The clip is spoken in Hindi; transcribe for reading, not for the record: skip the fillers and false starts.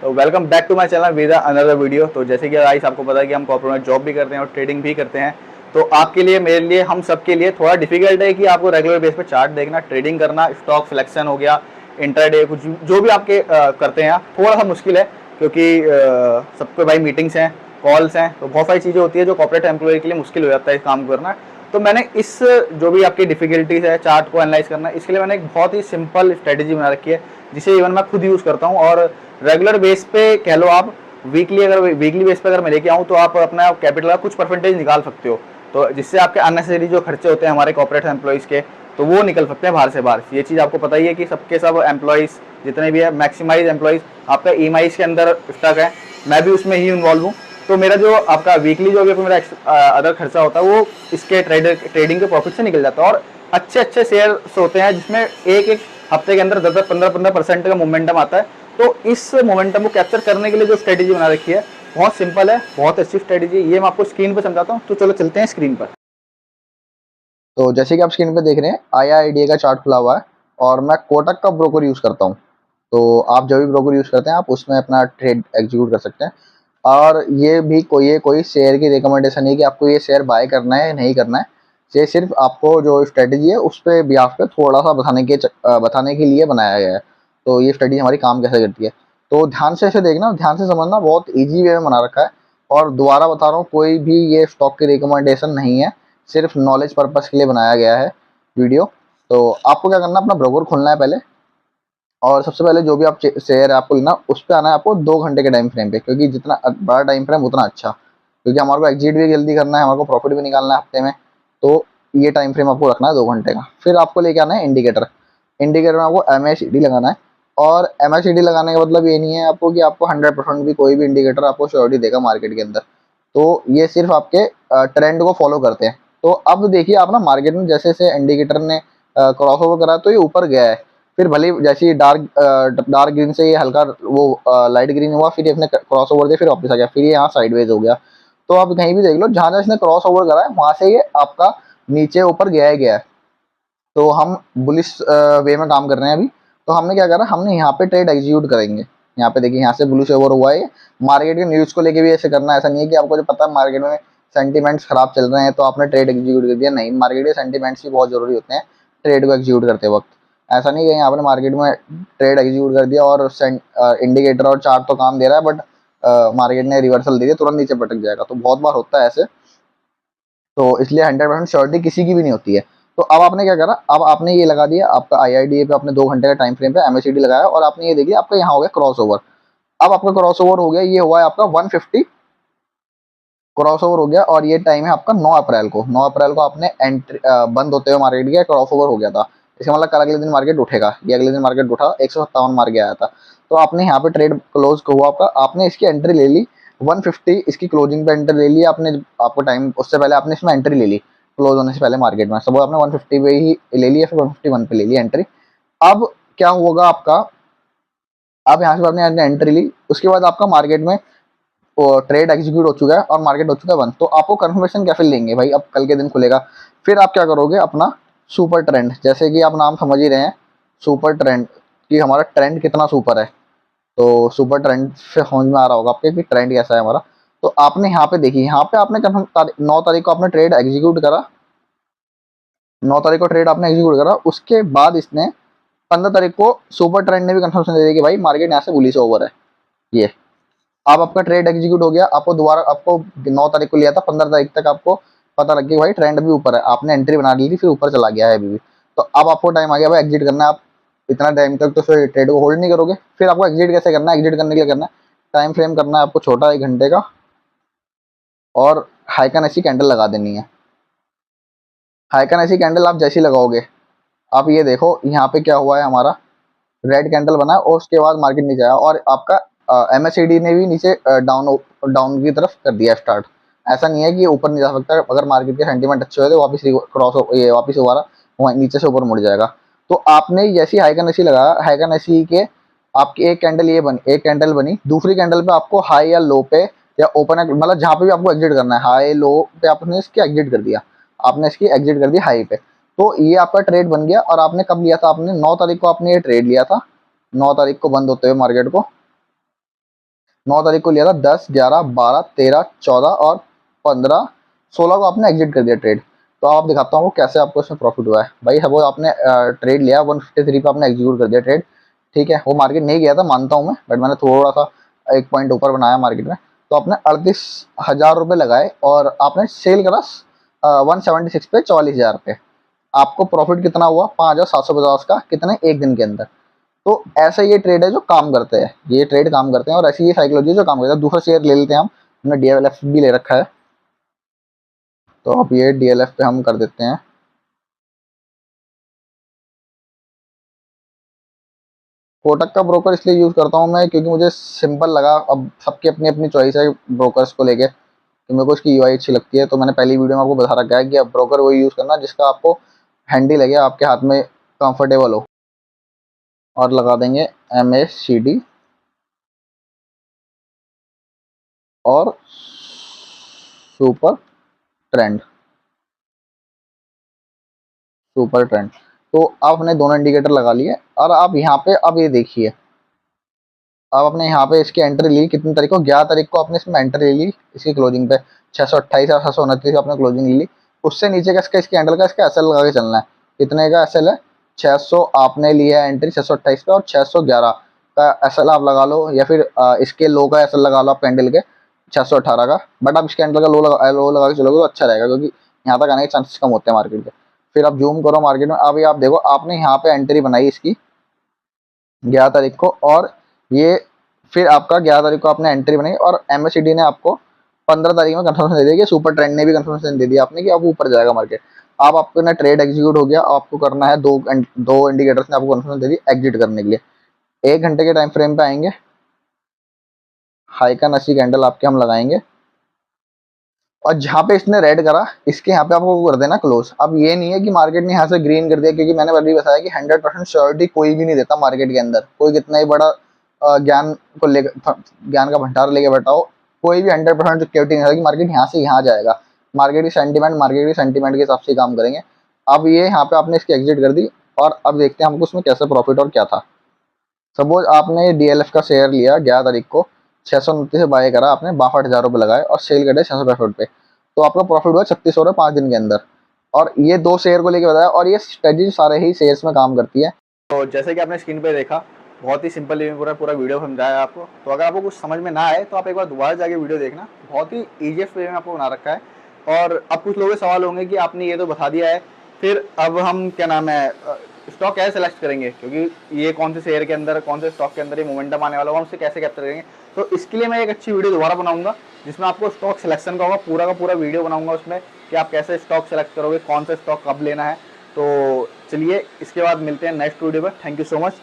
तो welcome back to my channel with another video. तो जैसे कि गाइस आपको पता है कि हम कॉर्पोरेट में जॉब भी करते हैं और ट्रेडिंग भी करते हैं। तो आपके लिए, मेरे लिए, हम सब के लिए थोड़ा डिफिकल्ट है कि आपको रेगुलर बेस पे चार्ट देखना, ट्रेडिंग करना, स्टॉक सिलेक्शन हो गया, इंटरडे, कुछ जो भी आपके करते हैं, थोड़ा सा मुश्किल है क्योंकि सबके भाई मीटिंग्स हैं, कॉल्स हैं, तो बहुत सारी चीज़ें होती है जो कॉर्पोरेट एम्प्लॉय के लिए मुश्किल हो जाता है इस काम करना। तो मैंने इस जो भी आपकी डिफिकल्टीज है चार्ट को एनालाइज करना, इसके लिए मैंने एक बहुत ही सिंपल स्ट्रेटेजी बना रखी है जिसे इवन मैं खुद यूज़ करता हूँ। और रेगुलर बेस पे कह लो आप, वीकली बेस पे अगर मैं लेके आऊँ तो आप अपना कैपिटल का कुछ परसेंटेज निकाल सकते हो, तो जिससे आपके अननेसेसरी जो खर्चे होते हैं हमारे कॉर्पोरेट एम्प्लॉइज़ के, तो वो निकल सकते हैं बाहर से बाहर। ये चीज़ आपको पता ही है कि सबके सब एम्प्लॉइज़ जितने भी है, मैक्सिमाइज एम्प्लॉइज़ आपका ईएमआईज़ के अंदर स्टक है, मैं भी उसमें ही इन्वॉल्व हूँ। तो मेरा जो आपका वीकली जो भी मेरा अदर खर्चा होता है वो इसके ट्रेडिंग के प्रॉफिट से निकल जाता है। और अच्छे अच्छे शेयर्स होते हैं जिसमें एक एक हफ्ते के अंदर 10 15% का मोमेंटम आता है। तो इस मोमेंटम को कैप्चर करने के लिए जो स्ट्रेटेजी बना रखी है बहुत सिंपल है, बहुत अच्छी स्ट्रेटेजी, ये मैं आपको स्क्रीन पर समझाता हूँ। तो चलो चलते हैं स्क्रीन पर। तो जैसे कि आप स्क्रीन पे देख रहे हैं, IIDA का चार्ट खुला हुआ है और मैं कोटक का ब्रोकर यूज़ करता हूँ। तो आप जो भी ब्रोकर यूज़ करते हैं आप उसमें अपना ट्रेड एग्जीक्यूट कर सकते हैं। और ये कोई शेयर की रिकमेंडेशन नहीं कि आपको ये शेयर बाय करना है या नहीं करना है। ये सिर्फ आपको जो स्ट्रेटजी है उस पर बिहाफ पे थोड़ा सा बताने के लिए बनाया गया है। तो ये स्ट्रेटजी हमारी काम कैसे करती है, तो ध्यान से इसे देखना, ध्यान से समझना, बहुत ईजी वे में बना रखा है। और दोबारा बता रहा हूँ, कोई भी ये स्टॉक की रिकमेंडेशन नहीं है, सिर्फ नॉलेज पर्पस के लिए बनाया गया है वीडियो। तो आपको क्या करना है, अपना ब्रोकर खोलना है पहले, और सबसे पहले जो भी आप शेयर है आपको लेना, उस पर आना है आपको 2 घंटे के टाइम फ्रेम पे, क्योंकि जितना बड़ा टाइम फ्रेम उतना अच्छा, क्योंकि हमारे को एग्जिट भी जल्दी करना है, हमारे को प्रॉफिट भी निकालना है हफ्ते में। तो ये टाइम फ्रेम आपको रखना है 2 घंटे का। फिर आपको लेके आना है इंडिकेटर। इंडिकेटर में आपको MACD लगाना है। और MACD लगाने का मतलब ये नहीं है आपको कि आपको 100% भी कोई भी इंडिकेटर आपको श्योरिटी देगा मार्केट के अंदर। तो ये सिर्फ आपके ट्रेंड को फॉलो करते हैं। तो अब देखिए आप ना, मार्केट में जैसे जैसे इंडिकेटर ने क्रॉस ओवर करा तो ये ऊपर गया है, फिर भले ही जैसे ही डार्क ग्रीन से ये हल्का वो लाइट ग्रीन हुआ, फिर इसने क्रॉस ओवर दिया, फिर वापस आ गया, फिर ये यहाँ साइडवेज हो गया। तो आप कहीं भी देख लो, जहां जहां इसने क्रॉस ओवर करा है वहां से ये आपका नीचे ऊपर गया ही गया है। तो हम बुलिश वे में काम कर रहे हैं अभी। तो हमने क्या करा, हमने यहाँ पे ट्रेड एग्जीक्यूट करेंगे। यहाँ पे देखिए, यहाँ से बुलिश ओवर हुआ है। मार्केट के न्यूज को लेके भी ऐसे करना है, ऐसा नहीं है कि आपको जो पता है मार्केट में सेंटीमेंट्स खराब चल रहे हैं तो आपने ट्रेड एग्जीक्यूट कर दिया। नहीं, मार्केट के सेंटीमेंट्स भी बहुत जरूरी होते हैं ट्रेड को एग्जीक्यूट करते वक्त। ऐसा नहीं है आपने मार्केट में ट्रेड एग्जीक्यूट कर दिया और इंडिकेटर और चार्ट तो काम दे रहा है, बट मार्केट ने रिवर्सल दे दिया, तुरंत नीचे पटक जाएगा। तो बहुत बार होता है ऐसे। तो इसलिए 100% श्योरिटी किसी की भी नहीं होती है। तो अब आपने क्या करा, अब आपने ये लगा दिया आपका IIDA पे, आपने 2 घंटे का टाइम फ्रेम पे MACD लगाया, और आपने ये देखिए आपका यहाँ हो गया क्रॉस ओवर। अब आपका क्रॉस ओवर हो गया, ये हुआ है आपका 150 क्रॉस ओवर हो गया। और ये टाइम है आपका 9 अप्रैल को। 9 अप्रैल को आपने एंट्री बंद होते हुए मार्केट गया, क्रॉस ओवर हो गया था। इसका मतलब कल अगले दिन मार्केट उठेगा। ये अगले दिन मार्केट उठा, 157 मार के आया था। तो आपने यहाँ पे ट्रेड क्लोज हुआ आपका, आपने इसकी एंट्री ले ली 150, इसकी क्लोजिंग पे एंट्री ले ली आपने। आपको टाइम उससे पहले आपने इसमें एंट्री ले ली, क्लोज होने से पहले मार्केट में। सब आपने 150 पे ही ले ली या फिर 151 पे ले ली एंट्री। अब क्या होगा आपका, अब यहाँ से आपने एंट्री ली, उसके बाद आपका मार्केट में ट्रेड एग्जीक्यूट हो चुका है और मार्केट हो चुका है बंद। तो आपको कंफर्मेशन कैसे लेंगे भाई, अब कल के दिन खुलेगा। फिर आप क्या करोगे, अपना सुपर ट्रेंड, जैसे कि आप नाम समझ ही रहे हैं, सुपर ट्रेंड, कि हमारा ट्रेंड कितना सुपर है। तो सुपर ट्रेंड से समझ में आ रहा होगा आपके कि ट्रेंड कैसा है हमारा। तो आपने यहाँ पे देखिए, यहाँ पे आपने 9 तारीख को आपने ट्रेड एग्जीक्यूट करा। 9 तारीख को ट्रेड आपने एग्जीक्यूट करा, उसके बाद इसने 15 तारीख को सुपर ट्रेंड ने भी कंफर्मेशन दे दी कि भाई मार्केट यहाँ से बुलिश ओवर है। ये अब आपका ट्रेड एग्जीक्यूट हो गया। आपको दोबारा, आपको 9 तारीख को लिया था, 15 तारीख तक आपको पता लग गया भाई ट्रेंड भी ऊपर है, आपने एंट्री बना ली थी, फिर ऊपर चला गया है अभी भी। तो अब आपको टाइम आ गया भाई एग्जिट करना है। आप इतना टाइम तक तो फिर ट्रेड को होल्ड नहीं करोगे। फिर आपको एग्जिट कैसे करना है, एग्जिट करने के लिए करना है, टाइम फ्रेम करना है आपको छोटा 1 घंटे का, और हाइकन ऐसी कैंडल लगा देनी है। हाइकन ऐसी कैंडल आप जैसी लगाओगे, आप ये देखो यहाँ पे क्या हुआ है, हमारा रेड कैंडल बना है और उसके बाद मार्केट नीचे आया, और आपका MACD ने भी नीचे डाउन डाउन की तरफ कर दिया स्टार्ट। ऐसा नहीं है कि ऊपर नहीं जा सकता, अगर मार्केट के सेंटीमेंट अच्छे हुए तो वापस क्रॉस, ये वापस दोबारा नीचे से ऊपर मुड़ जाएगा। तो आपने जैसी हाइकन ऐसी लगाया, हाइकन ऐसी के आपकी एक कैंडल ये बनी, एक कैंडल बनी, दूसरी कैंडल पे आपको हाई या लो पे या ओपन, मतलब जहां पे भी आपको एग्जिट करना है, हाई लो पे आपने इसकी एग्जिट कर दिया, आपने इसकी एग्जिट कर दी हाई पे। तो ये आपका ट्रेड बन गया। और आपने कब लिया था, आपने 9 तारीख को आपने ये ट्रेड लिया था, 9 तारीख को बंद होते हुए मार्केट को। 9 तारीख को लिया था, 10, 11, 12, 13, 14 और 15, 16 को आपने एग्जिट कर दिया ट्रेड। तो आप दिखाता हूँ कैसे आपको इसमें प्रॉफिट हुआ है। भाई सपोज आपने ट्रेड लिया 153 पे, आपने एग्जीक्यूट कर दिया ट्रेड, ठीक है। वो मार्केट नहीं गया था मानता हूँ मैं, बट मैंने थोड़ा सा 1 पॉइंट ऊपर बनाया मार्केट में। तो आपने 38,000 रुपये लगाए और आपने सेल करा 176 पे, 44,000 पे। आपको प्रॉफिट कितना हुआ? 5,750 का, कितने? एक दिन के अंदर। तो ऐसा ये ट्रेड है जो काम करते हैं, ये ट्रेड काम करते हैं और ऐसी ये साइकोलॉजी है जो काम करता है। दूसरा शेयर ले लेते हैं हम, हमने DLF भी ले रखा है, तो अब ये DLF पे हम कर देते हैं। कोटक का ब्रोकर इसलिए यूज़ करता हूँ मैं क्योंकि मुझे सिंपल लगा। अब सबकी अपनी अपनी चॉइस है ब्रोकर्स को लेके, तो मेरे को इसकी UI अच्छी लगती है। तो मैंने पहली वीडियो में आपको बता रखा है कि अब ब्रोकर वही यूज़ करना जिसका आपको हैंडी लगे, आपके हाथ में कंफर्टेबल हो। और लगा देंगे MACD और सुपर ट्रेंड, सुपर ट्रेंड। तो आपने दोनों इंडिकेटर लगा लिए और आप यहाँ पे अब ये देखिए, अब आपने यहाँ पे इसकी एंट्री ली कितनी तारीख को? 11 तारीख को आपने इसमें एंट्री ली इसकी क्लोजिंग पे 628 और 629 आपने क्लोजिंग ली। उससे नीचे का इसका, इसकी कैंडल का, इसका SL लगा के चलना है। कितने का SL है? 600 आपने लिया है एंट्री 628 पे, और 611 का SL आप लगा लो, या फिर इसके लो का SL लगा लो आप कैंडल के 618 का। बट आप इस कैंडल का लो लगा के चलोगे तो अच्छा रहेगा, क्योंकि यहाँ तक आने के चांसेस कम होते हैं मार्केट के। फिर आप जूम करो मार्केट में, अभी आप देखो आपने यहाँ पे एंट्री बनाई इसकी 11 तारीख को, और ये फिर आपका 11 तारीख को आपने एंट्री बनाई, और MACD ने आपको 15 तारीख में कंफर्मेशन दे दिया कि सुपर ट्रेंड ने भी कंफर्मेशन दे दिया आपने कि अब ऊपर जाएगा मार्केट। अब आपको ना ट्रेड एग्जीक्यूट हो गया, आपको करना है दो इंडिकेटर्स ने आपको कंफर्मेशन दे दी एग्जिट करने के लिए। 1 घंटे के टाइम फ्रेम पे आएंगे, हाई का नसी कैंडल आपके हम लगाएंगे, और जहां पे इसने रेड करा इसके यहाँ पे आपको कर देना क्लोज। अब ये नहीं है कि मार्केट ने यहाँ से ग्रीन कर दिया, क्योंकि मैंने अभी बताया कि 100% श्योरिटी कोई भी नहीं देता मार्केट के अंदर। कोई कितना ही बड़ा ज्ञान को लेकर, ज्ञान का भंडार लेके बैठा हो, कोई भी 100% सिक्योरिटी नहीं है कि मार्केट यहाँ से यहाँ जाएगा। मार्केट की सेंटीमेंट के हिसाब से काम करेंगे। अब ये यहाँ पे आपने इसकी एग्जिट कर दी, और अब देखते हैं हमको उसमें कैसे प्रॉफिट और क्या था। सपोज आपने DLF का शेयर लिया 11 तारीख को, 629 से बाय करा आपने, 62,000 रुपये लगाए और सेल करे 665 पे, तो आपका प्रॉफिट हुआ 3600 रुपये 5 दिन के अंदर। और ये 2 शेयर को लेके बताया, और ये स्ट्रेटजी सारे ही शेयर्स में काम करती है। तो जैसे कि आपने स्क्रीन पे देखा, बहुत ही सिंपल वे में पूरा वीडियो समझाया आपको। तो अगर आपको कुछ समझ में ना आए तो आप एक बार दोबारा जाके वीडियो देखना, बहुत ही ईजीएस्ट वे में आपको बना रखा है। और अब कुछ लोगों के सवाल होंगे कि आपने ये तो बता दिया है, फिर अब हम क्या नाम है स्टॉक कैसे सेलेक्ट करेंगे, क्योंकि ये कौन से शेयर के अंदर, कौन से स्टॉक के अंदर ये मोमेंटम आने वाला होगा, हम उसे कैसे कैप्चर करेंगे। तो इसके लिए मैं एक अच्छी वीडियो दोबारा बनाऊंगा जिसमें आपको स्टॉक सिलेक्शन का होगा, का पूरा वीडियो बनाऊंगा उसमें कि आप कैसे स्टॉक सेलेक्ट करोगे, कौन सा स्टॉक कब लेना है। तो चलिए इसके बाद मिलते हैं नेक्स्ट वीडियो पर। Thank you so much.